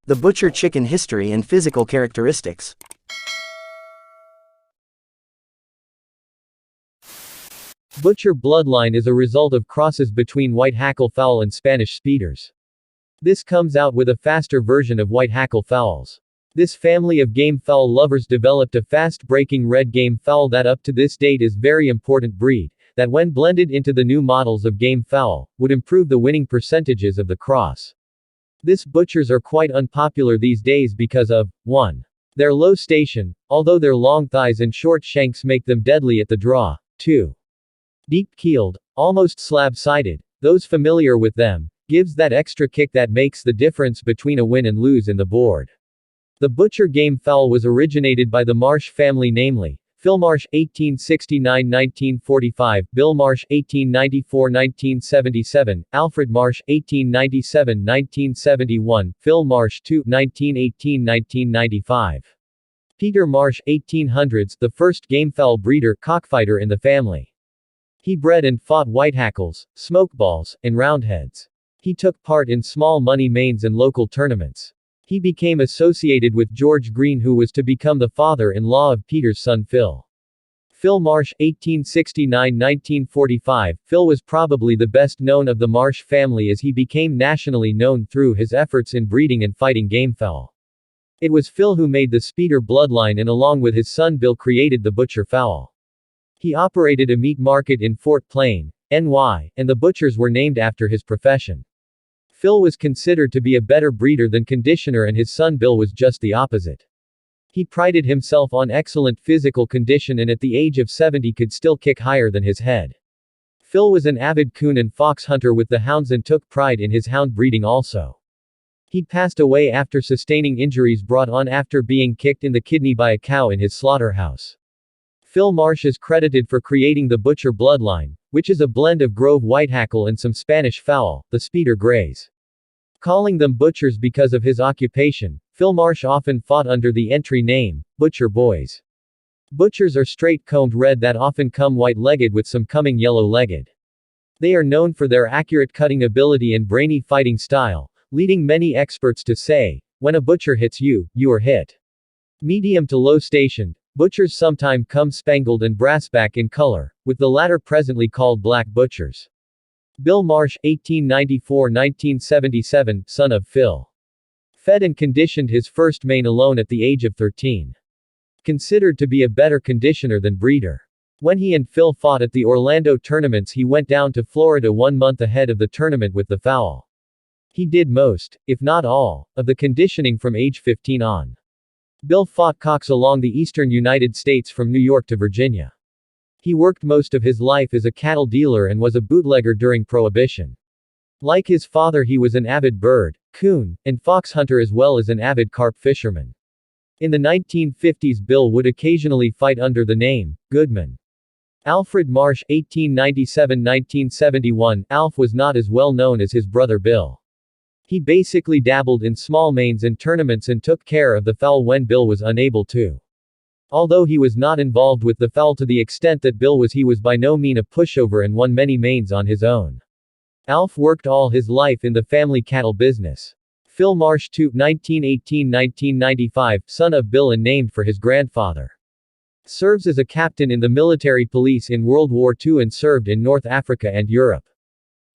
The butcher chicken history and physical characteristics. Butcher bloodline is a result of crosses between white hackle fowl and Spanish speeders. This comes out with a faster version of white hackle fowls. This family of game fowl lovers developed a fast-breaking red game fowl that up to this date is very important breed, that when blended into the new models of game fowl, would improve the winning percentages of the cross. This butchers are quite unpopular these days because of 1. Their low station, although their long thighs and short shanks make them deadly at the draw. 2. Deep-keeled, almost slab-sided, those familiar with them, gives that extra kick that makes the difference between a win and lose in the board. The butcher game fowl was originated by the Marsh family, namely, Phil Marsh 1869-1945, Bill Marsh 1894-1977, Alfred Marsh 1897-1971, Phil Marsh II 1918-1995. Peter Marsh 1800s, the first gamefowl breeder cockfighter in the family. He bred and fought whitehackles, smokeballs, and roundheads. He took part in small money mains and local tournaments. He became associated with George Green, who was to become the father-in-law of Peter's son Phil. Phil Marsh 1869-1945. Phil was probably the best known of the Marsh family as he became nationally known through his efforts in breeding and fighting gamefowl. It was Phil who made the speeder bloodline and along with his son Bill created the butcher fowl. He operated a meat market in Fort Plain, NY, and the butchers were named after his profession. Phil was considered to be a better breeder than conditioner and his son Bill was just the opposite. He prided himself on excellent physical condition and at the age of 70 could still kick higher than his head. Phil was an avid coon and fox hunter with the hounds and took pride in his hound breeding also. He passed away after sustaining injuries brought on after being kicked in the kidney by a cow in his slaughterhouse. Phil Marsh is credited for creating the butcher bloodline, which is a blend of Grove whitehackle and some Spanish fowl, the Speeder Greys. Calling them butchers because of his occupation, Phil Marsh often fought under the entry name, Butcher Boys. Butchers are straight-combed red that often come white-legged with some coming yellow-legged. They are known for their accurate cutting ability and brainy fighting style, leading many experts to say, when a butcher hits you, you are hit. Medium to low stationed, butchers sometimes come spangled and brassback in color, with the latter presently called black butchers. Bill Marsh 1894-1977, son of Phil. Fed and conditioned his first mane alone at the age of 13. Considered to be a better conditioner than breeder. When he and Phil fought at the Orlando tournaments, he went down to Florida 1 month ahead of the tournament with the fowl. He did most, if not all, of the conditioning from age 15 on. Bill fought cocks along the eastern United States from New York to Virginia. He worked most of his life as a cattle dealer and was a bootlegger during Prohibition. Like his father, he was an avid bird, coon, and fox hunter as well as an avid carp fisherman. In the 1950s, Bill would occasionally fight under the name Goodman. Alfred Marsh 1897-1971. Alf was not as well known as his brother Bill. He basically dabbled in small mains and tournaments and took care of the fowl when Bill was unable to. Although he was not involved with the fowl to the extent that Bill was, he was by no means a pushover and won many mains on his own. Alf worked all his life in the family cattle business. Phil Marsh II 1918-1995, son of Bill and named for his grandfather. Serves as a captain in the military police in World War II and served in North Africa and Europe.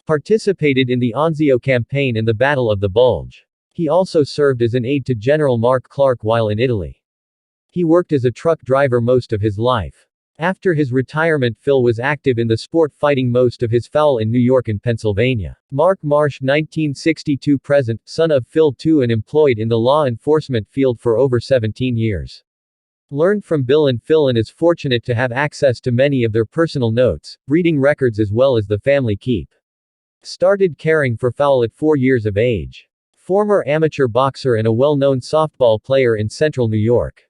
Participated in the Anzio campaign and the Battle of the Bulge. He also served as an aide to General Mark Clark while in Italy. He worked as a truck driver most of his life. After his retirement, Phil was active in the sport, fighting most of his fowl in New York and Pennsylvania. Mark Marsh 1962-present, son of Phil II and employed in the law enforcement field for over 17 years. Learned from Bill and Phil and is fortunate to have access to many of their personal notes, breeding records as well as the family keep. Started caring for fowl at 4 years of age. Former amateur boxer and a well-known softball player in central New York.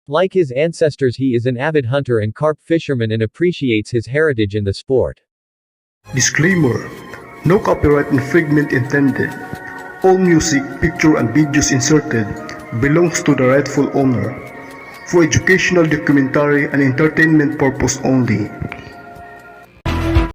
Like his ancestors, he is an avid hunter and carp fisherman and appreciates his heritage in the sport. Disclaimer: no copyright infringement intended. All music, picture and videos inserted belongs to the rightful owner. For educational, documentary and entertainment purpose only.